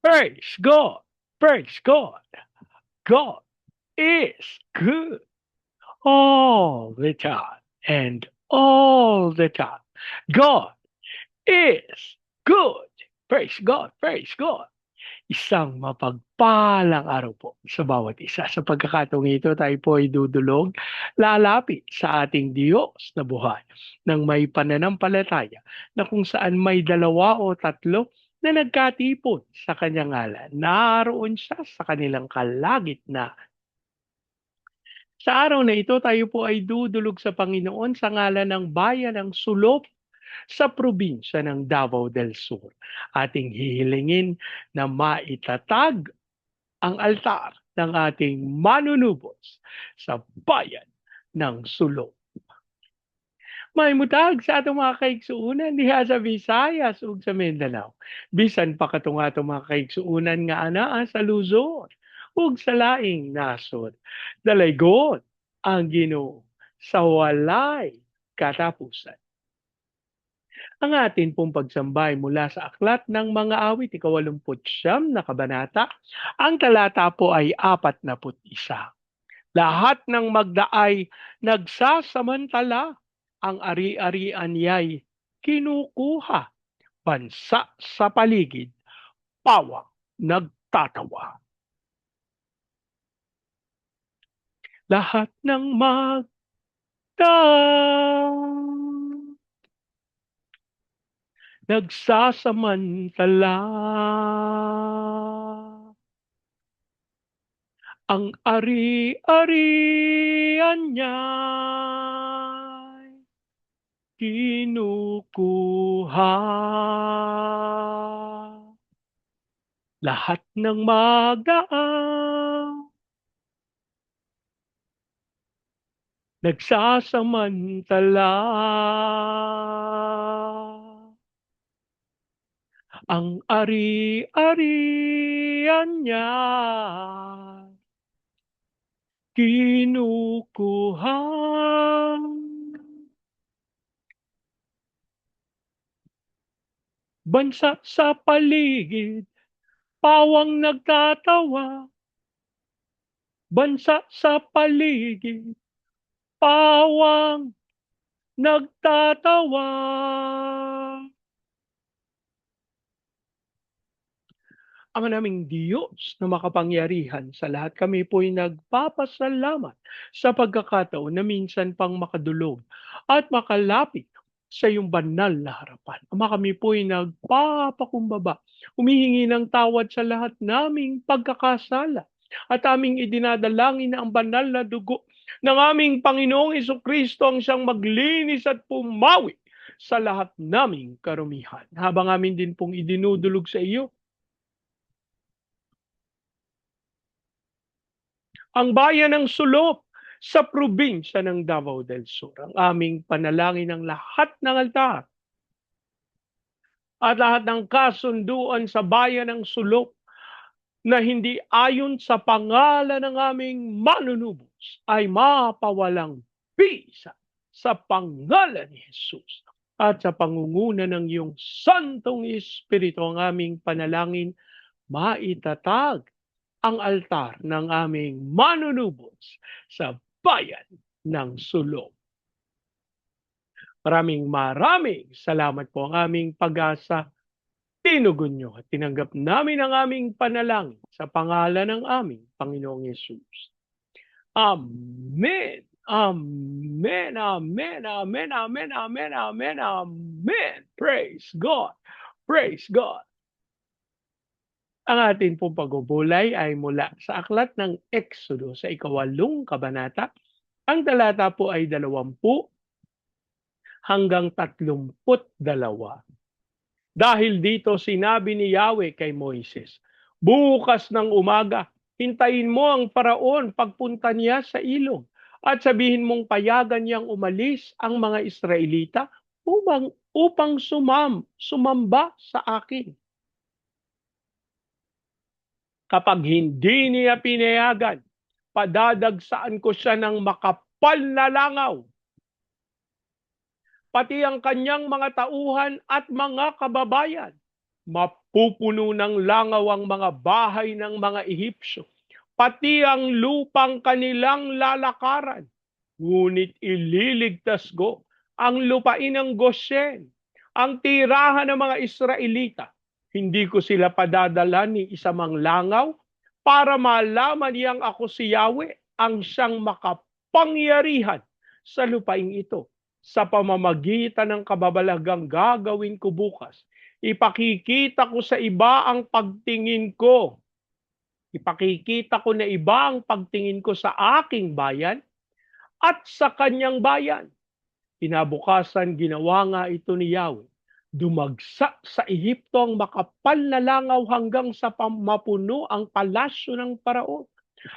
Praise God. Praise God. God is good all the time and all the time. God is good. Praise God. Praise God. Isang mapagpalang araw po sa bawat isa. Sa pagkakataong ito, tayo po ay dudulog, lalapit sa ating Diyos na buhay ng may pananampalataya na kung saan may dalawa o tatlo na nagkatipon sa kanyang ngalan. Naroon siya sa kanilang kalagitnaan. Sa araw na ito, tayo po ay dudulog sa Panginoon sa ngalan ng bayan ng Sulok sa probinsya ng Davao del Sur. Ating hihilingin na maitatag ang altar ng ating manunubos sa bayan ng Sulok. May mutag sa atong mga kaigsuunan diha sa Visayas ug sa Mindanao. Bisan pa katong atong mga kaigsuunan nga anaa sa Luzon ug sa laing nasod. Dalaygon ang Ginoo sa walay katapusan. Ang atin pong pagsambay mula sa aklat ng mga awit, 89 na kabanata. Ang talata po ay 41. Lahat ng magdaay nagsasamantala, ang ari-arian niya'y kinukuha, bansa sa paligid, pawang nagtatawa. Lahat ng nagsasamantala, ang ari-arian niya'y kinukuha. Lahat ng magaan nagsasamantala, ang ari-arian niya kinukuha. Bansa sa paligid, pawang nagtatawa. Bansa sa paligid, pawang nagtatawa. Ama naming Diyos na makapangyarihan sa lahat, kami po'y nagpapasalamat sa pagkakataon na minsan pang makadulog at makalapit sa iyong banal na harapan. Ama, kami po'y nagpapakumbaba, humihingi ng tawad sa lahat naming pagkakasala at aming idinadalangin na ang banal na dugo ng aming Panginoong Kristo ang siyang maglinis at pumawi sa lahat naming karumihan. Habang amin din pong idinudulog sa iyo ang bayan ng Sulok sa probinsya ng Davao del Sur. Ang aming panalangin ng lahat ng altar at lahat ng kasunduan sa bayan ng Sulok na hindi ayon sa pangalan ng aming manunubos ay mapawalang bisa sa pangalan ni Jesus. At sa pangunguna ng iyong Santong Espiritu, ang aming panalangin, maitatag ang altar ng aming manunubos sa bayan ng Sulok. Maraming salamat po ang aming pag-asa. Tinugon nyo at tinanggap namin ang aming panalangin sa pangalan ng aming Panginoong Yesus. Amen. Amen. Amen. Amen. Amen. Amen. Amen. Amen. Praise God. Praise God. Ang ating pong pagbubulay ay mula sa aklat ng Exodo sa 8 kabanata. Ang talata po ay 20 hanggang 32. Dahil dito sinabi ni Yahweh kay Moises, bukas ng umaga, hintayin mo ang paraon pagpunta niya sa ilog at sabihin mong payagan niyang umalis ang mga Israelita upang sumamba sa akin. Kapag hindi niya pinayagan, padadagsaan ko siya ng makapal na langaw. Pati ang kanyang mga tauhan at mga kababayan. Mapupuno ng langaw ang mga bahay ng mga Ehipsyo, pati ang lupang kanilang lalakaran. Ngunit ililigtas ko ang lupain ng Goshen, ang tirahan ng mga Israelita. Hindi ko sila padadala ni isamang langaw para malaman niyang ako si Yahweh, ang siyang makapangyarihan sa lupain ito. Sa pamamagitan ng kababalagang gagawin ko bukas, ipakikita ko sa iba ang pagtingin ko. Ipakikita ko na iba ang pagtingin ko sa aking bayan at sa kanyang bayan. Kinabukasan, ginawa nga ito ni Yahweh. Dumagsak sa Ehipto ang makapal na langaw hanggang sa mapuno ang palasyo ng Paraon,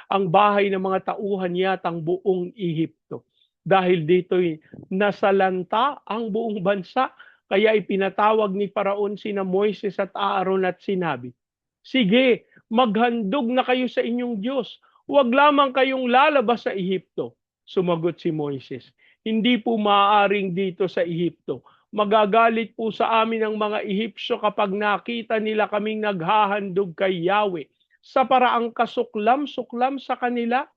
ang bahay ng mga tauhan niya at ang buong Ehipto. Dahil dito'y nasalanta ang buong bansa, kaya ipinatawag ni Paraon sina Moises at Aaron at sinabi, sige, maghandog na kayo sa inyong Diyos. Huwag lamang kayong lalabas sa Ehipto. Sumagot si Moises, hindi po maaaring dito sa Ehipto. Magagalit po sa amin ang mga Ehipsyo kapag nakita nila kaming naghahandog kay Yahweh sa paraang kasuklam-suklam sa kanila.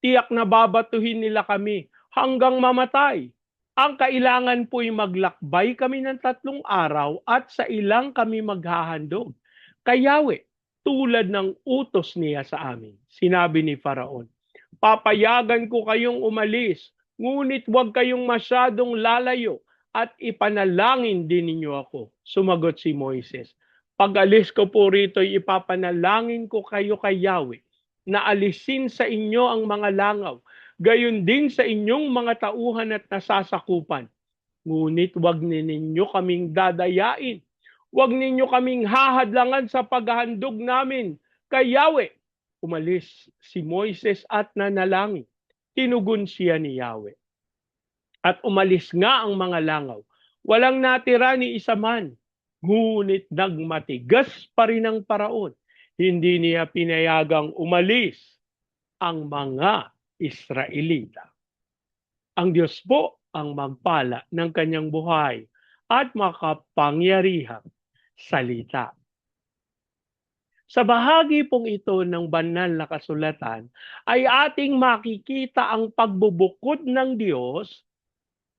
Tiyak na babatuhin nila kami hanggang mamatay. Ang kailangan po'y maglakbay kami ng 3 araw at sa ilang kami maghahandog kay Yahweh, tulad ng utos niya sa amin. Sinabi ni Faraon, papayagan ko kayong umalis, ngunit huwag kayong masyadong lalayo at ipanalangin din ninyo ako. Sumagot si Moises, pag-alis ko po rito, ipapanalangin ko kayo kay Yahweh na alisin sa inyo ang mga langaw, gayon din sa inyong mga tauhan at nasasakupan. Ngunit huwag ninyo kaming dadayain. Huwag ninyo kaming hahadlangan sa paghahandog namin kay Yahweh. Umalis si Moises at nanalangin. Tinugon siya ni Yahweh. At umalis nga ang mga langaw. Walang natira ni isa man. Ngunit nagmatigas pa rin ang Paraon. Hindi niya pinayagang umalis ang mga Israelita. Ang Diyos po ang magpala ng kanyang buhay at makapangyarihang salita. Sa bahagi pong ito ng banal na kasulatan ay ating makikita ang pagbubukod ng Diyos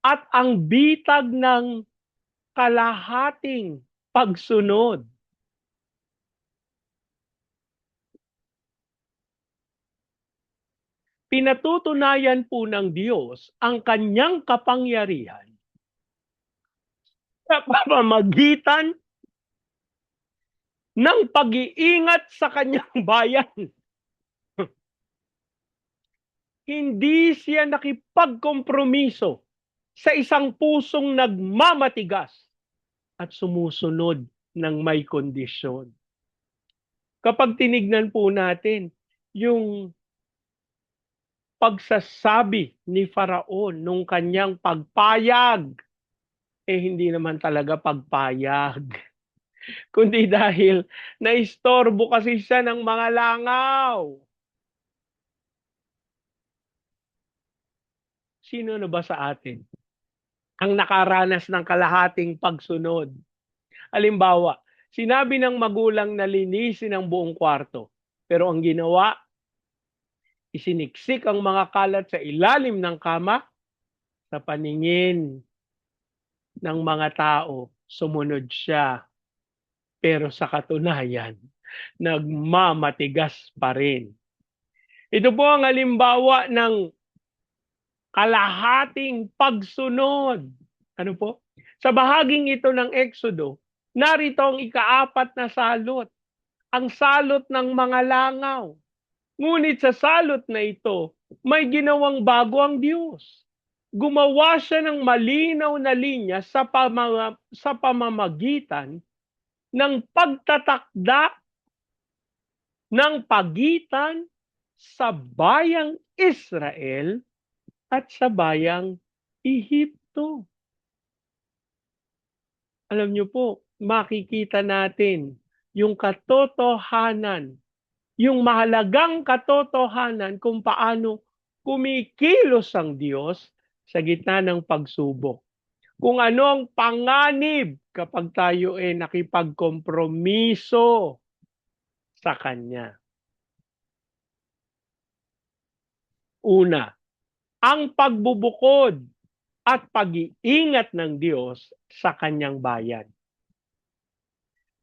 at ang bitag ng kalahating pagsunod. Pinatutunayan po ng Diyos ang kanyang kapangyarihan sa pamamagitan ng pag-iingat sa kanyang bayan. Hindi siya nakipagkompromiso sa isang pusong nagmamatigas at sumusunod ng may kondisyon. Kapag tinignan po natin yung pagsasabi ni Faraon nung kanyang pagpayag, hindi naman talaga pagpayag, kundi dahil naistorbo kasi siya ng mga langaw. Sino na ba sa atin ang nakaranas ng kalahating pagsunod? Halimbawa, sinabi ng magulang na linisin ang buong kwarto, pero ang ginawa, isiniksik ang mga kalat sa ilalim ng kama. Sa paningin ng mga tao, sumunod siya. Pero sa katunayan, nagmamatigas pa rin. Ito po ang halimbawa ng kalahating pagsunod. Ano po? Sa bahaging ito ng Exodo, narito ang ika-4 na salot. Ang salot ng mga langaw. Ngunit sa salot na ito, may ginawang bago ang Diyos. Gumawa siya ng malinaw na linya sa pamamagitan ng pagtatakda ng pagitan sa bayang Israel at sa bayang Ehipto. Alam niyo po, makikita natin yung katotohanan, yung mahalagang katotohanan kung paano kumikilos ang Diyos sa gitna ng pagsubok. kung ano ang panganib kapag tayo ay nakipagkompromiso sa Kanya. Una, ang pagbubukod at pag-iingat ng Diyos sa Kanyang bayan.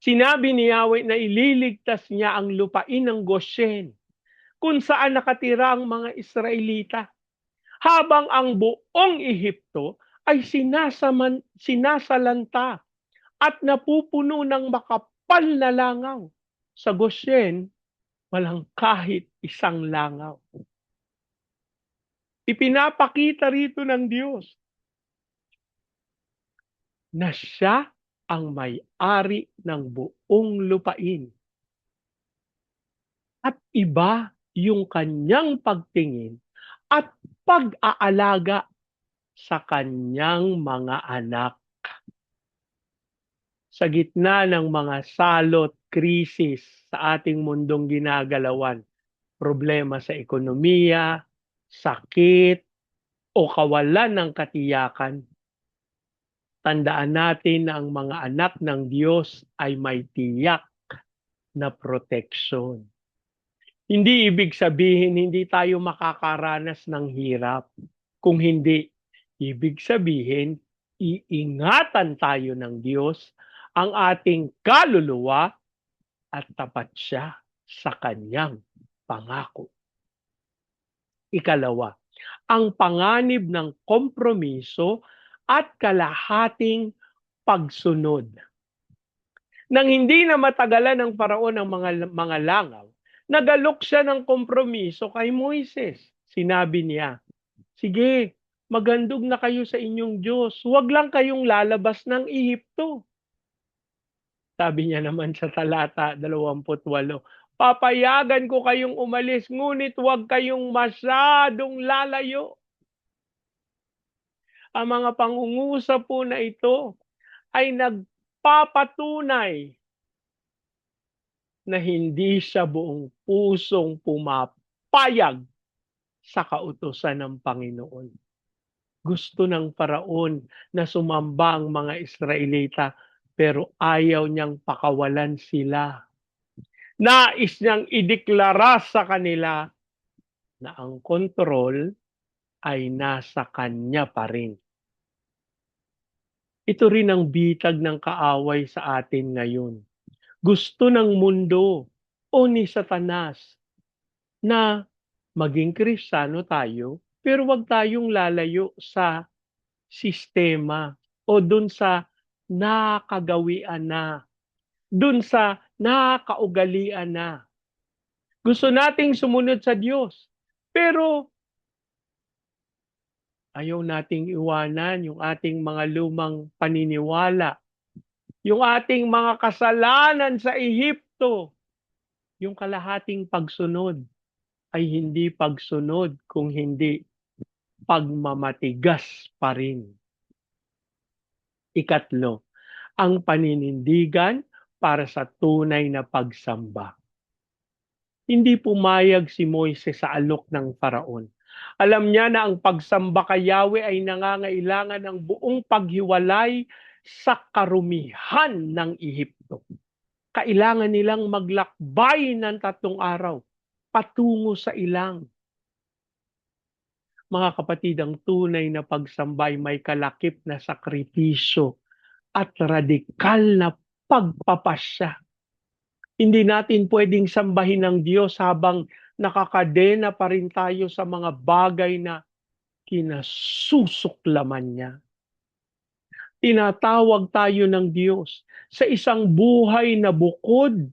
Sinabi ni Yahweh na ililigtas niya ang lupain ng Goshen kung saan nakatira ang mga Israelita, habang ang buong Ehipto ay sinasalanta at napupuno ng makapal na langaw. Sa Goshen, walang kahit isang langaw. Ipinapakita rito ng Diyos na siya ang may-ari ng buong lupain. At iba yung kanyang pagtingin at pag-aalaga sa kanyang mga anak. Sa gitna ng mga salot, krisis sa ating mundong ginagalawan, problema sa ekonomiya, sakit, o kawalan ng katiyakan, tandaan natin na ang mga anak ng Diyos ay may tiyak na proteksyon. Hindi ibig sabihin hindi tayo makakaranas ng hirap. Kung hindi, ibig sabihin iingatan tayo ng Diyos ang ating kaluluwa at tapat siya sa kanyang pangako. Ikalawa, ang panganib ng kompromiso at kalahating pagsunod. Nang hindi na matagalan ng Paraon ang mga langaw, nagalok siya ng kompromiso kay Moises. Sinabi niya, sige, magandog na kayo sa inyong Diyos. Huwag lang kayong lalabas ng Ehipto. Sabi niya naman sa talata 28, papayagan ko kayong umalis, ngunit huwag kayong masyadong lalayo. Ang mga pangungusap po na ito ay nagpapatunay na hindi siya buong pusong pumapayag sa kautusan ng Panginoon. Gusto ng Paraon na sumamba ang mga Israelita, pero ayaw niyang pakawalan sila. Nais niyang ideklara sa kanila na ang kontrol ay nasa kanya pa rin. Ito rin ang bitag ng kaaway sa atin ngayon. Gusto ng mundo o ni Satanas na maging Kristiyano tayo, pero wag tayong lalayo sa sistema o dun sa nakagawian na, dun sa nakaugalian na. Gusto nating sumunod sa Diyos, pero ayaw nating iwanan yung ating mga lumang paniniwala, yung ating mga kasalanan sa Ehipto. Yung kalahating pagsunod ay hindi pagsunod kung hindi pagmamatigas pa rin. Ikatlo, ang paninindigan para sa tunay na pagsamba. Hindi pumayag si Moises sa alok ng Paraon. Alam niya na ang pagsamba kay Yahweh ay nangangailangan ng buong paghiwalay sa karumihan ng Ehipto. Kailangan nilang maglakbay ng 3 araw patungo sa ilang. Mga kapatid, ang tunay na pagsamba ay may kalakip na sakripisyo at radikal na pagpapasya. Hindi natin pwedeng sambahin ng Diyos habang nakakadena pa rin tayo sa mga bagay na kinasusuklaman niya. Tinatawag tayo ng Diyos sa isang buhay na bukod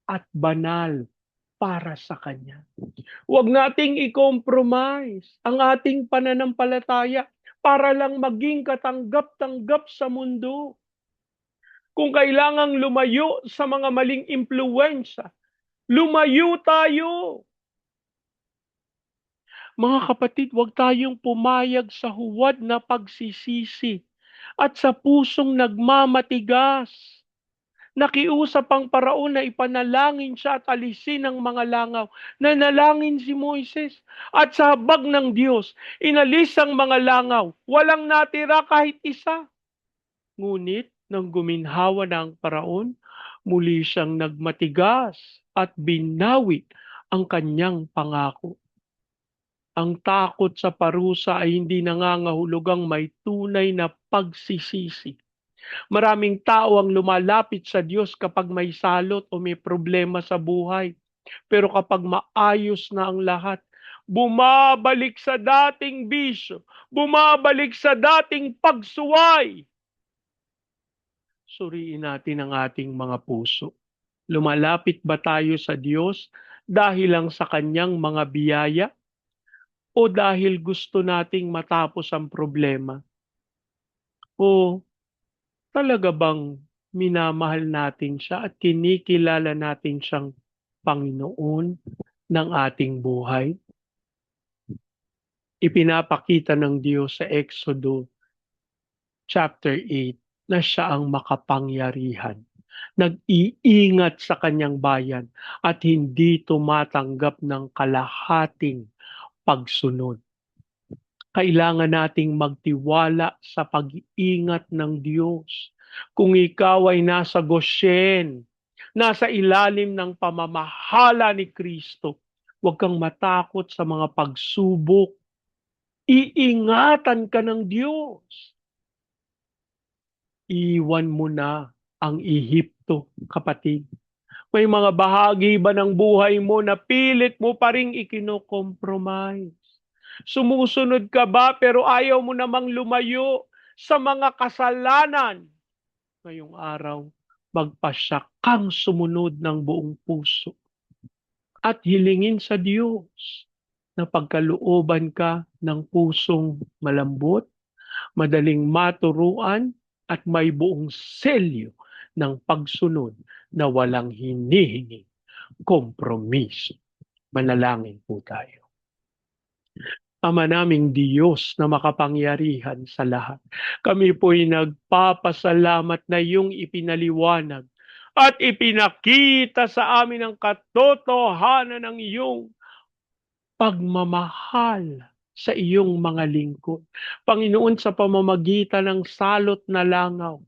at banal para sa Kanya. Huwag nating i-compromise ang ating pananampalataya para lang maging katanggap-tanggap sa mundo. Kung kailangang lumayo sa mga maling impluwensya, lumayo tayo. Mga kapatid, huwag tayong pumayag sa huwad na pagsisisi at sa pusong nagmamatigas. Nakiusap ang paraon na ipanalangin siya at alisin ang mga langaw. Nanalangin si Moises at sa habag ng Diyos, inalis ang mga langaw. Walang natira kahit isa. Ngunit nang guminhawa na ang paraon, muli siyang nagmatigas at binawi ang kanyang pangako. Ang takot sa parusa ay hindi nangangahulugang may tunay na pagsisisi. Maraming tao ang lumalapit sa Diyos kapag may salot o may problema sa buhay. Pero kapag maayos na ang lahat, bumabalik sa dating bisyo, bumabalik sa dating pagsuway. Suriin natin ang ating mga puso. Lumalapit ba tayo sa Diyos dahil lang sa kanyang mga biyaya o dahil gusto nating matapos ang problema? O talaga bang minamahal natin siya at kinikilala natin siyang Panginoon ng ating buhay? Ipinapakita ng Diyos sa Exodo chapter 8 na siya ang makapangyarihan. Nag-iingat sa kanyang bayan at hindi tumatanggap ng kalahating pagsunod. Kailangan nating magtiwala sa pag-iingat ng Diyos. Kung ikaw ay nasa Goshen, nasa ilalim ng pamamahala ni Kristo, huwag kang matakot sa mga pagsubok. Iingatan ka ng Diyos. Iwan mo na ang Ehipto, kapatid. May mga bahagi ba ng buhay mo na pilit mo pa ring ikinokompromise? Sumusunod ka ba pero ayaw mo namang lumayo sa mga kasalanan? Ngayong araw, magpasya kang sumunod ng buong puso at hilingin sa Diyos na pagkalooban ka ng pusong malambot, madaling maturuan at may buong selyo ng pagsunod na walang hinihingi kompromiso. Manalangin po tayo. Ama naming Diyos na makapangyarihan sa lahat, kami po'y nagpapasalamat na iyong ipinaliwanag at ipinakita sa amin ang katotohanan ng iyong pagmamahal sa iyong mga lingkod. Panginoon, sa pamamagitan ng salot na langaw,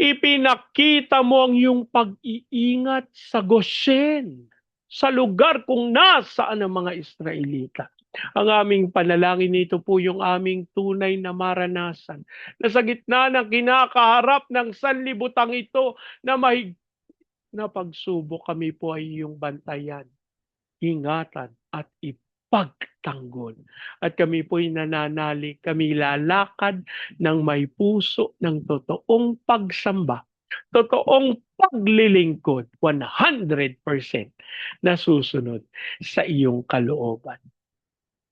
ipinakita mo ang iyong pag-iingat sa Goshen, sa lugar kung nasaan ang mga Israelita. Ang aming panalangin nito po yung aming tunay na maranasan na sa gitna ng kinakaharap ng sanlibutang ito na mahigpit na pagsubok, kami po ay iyong bantayan, ingatan at ipagtanggol. At kami po'y nananalig, kami lalakad ng may puso ng totoong pagsamba, totoong paglilingkod, 100% na susunod sa iyong kalooban.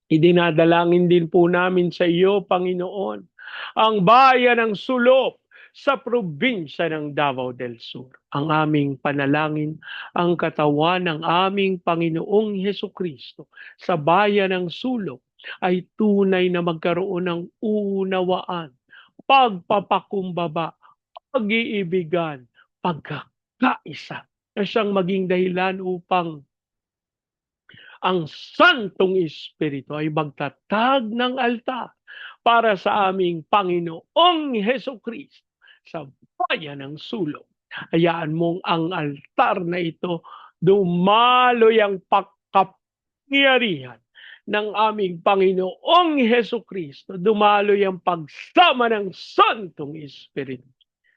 Idinadalangin din po namin sa iyo, Panginoon, ang bayan ng Sulok sa probinsya ng Davao del Sur. Ang aming panalangin, ang katawan ng aming Panginoong Hesukristo sa bayan ng Sulok ay tunay na magkaroon ng unawaan, pagpapakumbaba, pag-iibigan, pagkakaisa na siyang maging dahilan upang ang Santong Espiritu ay magtatag ng altar para sa aming Panginoong Hesukristo sa bayan ng Sulok. Hayaan mong ang altar na ito dumaloy ang pagkapangyarihan ng aming Panginoong Hesukristo. Dumaloy ang pagsama ng Santong Espiritu.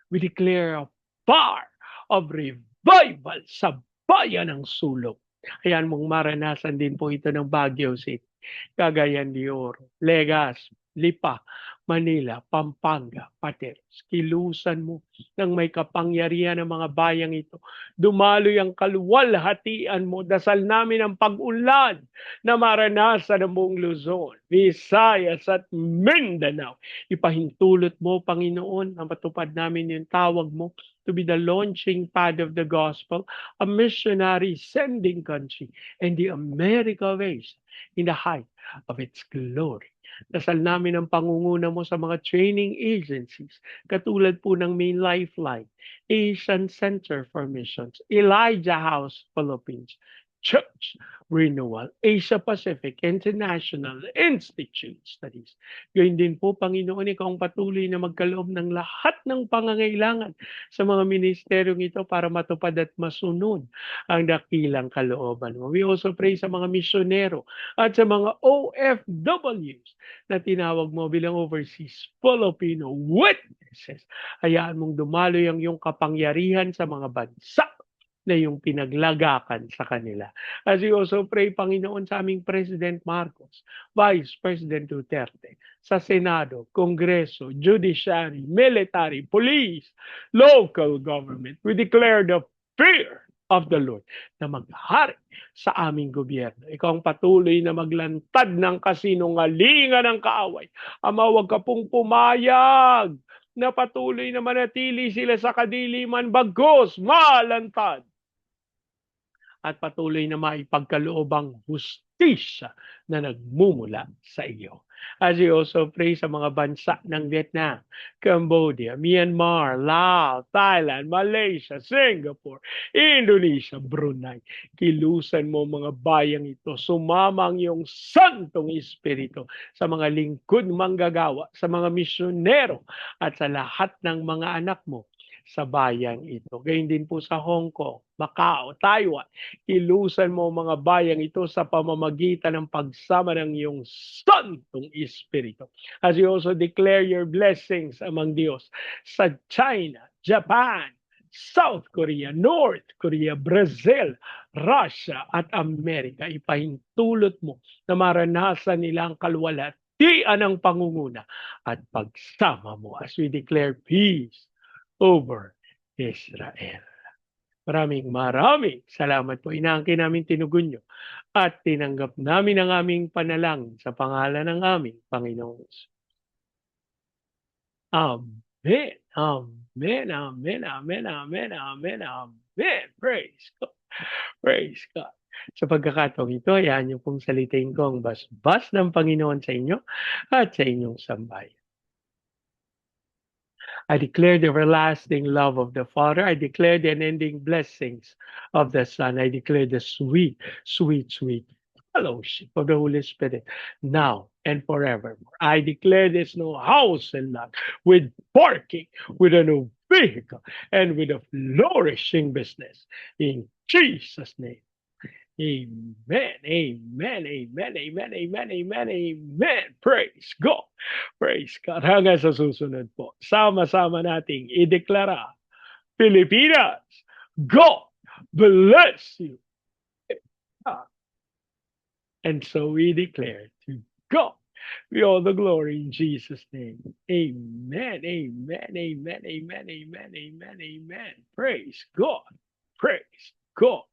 We declare a fire of revival sa bayan ng Sulok. Ayan mong maranasan din po ito ng Baguio City, Cagayan de Oro, Legazpi, Lipa, Manila, Pampanga, Pateros. Kilusan mo ng may kapangyarihan ng mga bayang ito. Dumaloy ang kaluwalhatian mo. Dasal namin ang pag-ulan na maranasan ng buong Luzon, Visayas at Mindanao. Ipahintulot mo, Panginoon, na matupad namin yung tawag mo to be the launching pad of the gospel, a missionary sending country, and the America ways in the height of its glory. Dasal namin ang pangunguna mo sa mga training agencies katulad po ng Main Lifeline, Asian Center for Missions, Elijah House Philippines, Church Renewal, Asia Pacific International Institute Studies. Gayun din po, Panginoon, ikaw ang patuloy na magkaloob ng lahat ng pangangailangan sa mga ministeryong ito para matupad at masunod ang dakilang kalooban mo. We also pray sa mga misyonero at sa mga OFWs na tinawag mo bilang overseas Filipino witnesses. Hayaan mong dumaloy ang iyong kapangyarihan sa mga bansa na yung pinaglagakan sa kanila. As we also pray, Panginoon, sa aming President Marcos, Vice President Duterte, sa Senado, Kongreso, Judiciary, Military, Police, local government, we declare the fear of the Lord na maghari sa aming gobyerno. Ikaw ang patuloy na maglantad ng kasinungalingan ng kaaway. Ama, huwag ka pong pumayag na patuloy na manatili sila sa kadiliman bagos, malantad at patuloy na maipagkaloob ang hustisya na nagmumula sa iyo. As we also pray sa mga bansa ng Vietnam, Cambodia, Myanmar, Laos, Thailand, Malaysia, Singapore, Indonesia, Brunei. Kilusan mo mga bayang ito. Sumama ang iyong Santong Espiritu sa mga lingkod manggagawa, sa mga misyonero at sa lahat ng mga anak mo sa bayang ito. Gayun din po sa Hong Kong, Macau, Taiwan. Ilusan mo mga bayang ito sa pamamagitan ng pagsama ng iyong Santong Espiritu. As you also declare your blessings among Diyos sa China, Japan, South Korea, North Korea, Brazil, Russia at Amerika. Ipahintulot mo na maranasan nila ang kalwalhatian ng pangunguna at pagsama mo as we declare peace over Israel. Maraming salamat po. Inaangkin namin tinugon nyo at tinanggap namin ang aming panalangin sa pangalan ng aming Panginoon. Amen. Amen. Amen. Amen. Amen. Amen. Amen. Praise God. Praise God. Sa pagkakataong ito, hayaan niyo pong salitain ko ang basbas ng Panginoon sa inyo at sa inyong sambayan. I declare the everlasting love of the Father. I declare the unending blessings of the Son. I declare the sweet, sweet, sweet fellowship of the Holy Spirit now and forevermore. I declare there's no house and lot with parking, with a new vehicle, and with a flourishing business. In Jesus' name. Amen, amen, amen, amen, amen, amen, amen. Praise God. Praise God. Hanggang sa susunod po, sama-sama nating ideklara, Pilipinas, God bless you. And so we declare to God be all the glory in Jesus' name. Amen, amen, amen, amen, amen, amen, amen. Praise God. Praise God.